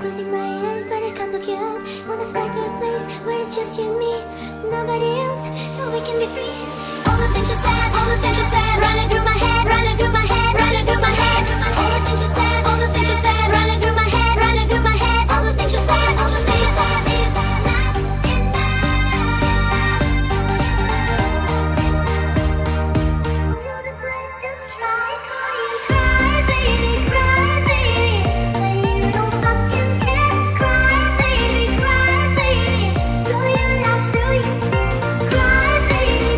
closing my eyes, but I can't look you out. Wanna fly to a place where it's just you and me, nobody else, so we can be free. All the things you said, all the things you said, running through my head, running through my head, running through my head. All the things you said, all the things you said, running through my head, running through my head. All the things you said, all the things you said is not enough. You're the greatest child. Cry, baby, but you don't fucking care. Cry, baby, show your love through your tears. Cry, baby,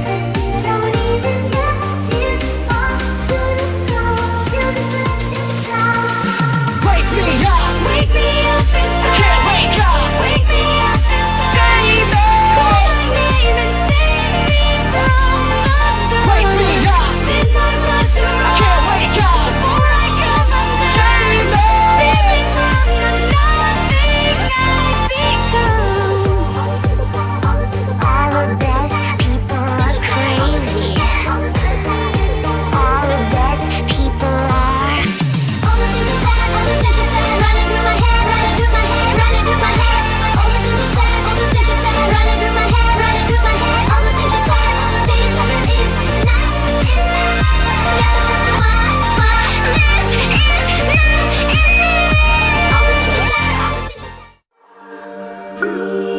'cause you don't even hear tears fall to the floor. You're just letting down. Wake me up, Wake me up inside. can't wake up. Wake me up inside. Save me. Call my name and save me from the dark. Wake me up, Need my blood to run can't wake up. before I come undone. Save me. Save me from the nothing I've become. All the best people are crazy. All the best people are. All the things you said, all the things you said, running through my head, running through my head, running through my head. All the things you said, all the things you said, running through my head, running through my head. All the things you said, all the things you said is not enough. Yes, I know why this is not enough. All the things you said, all the things you said.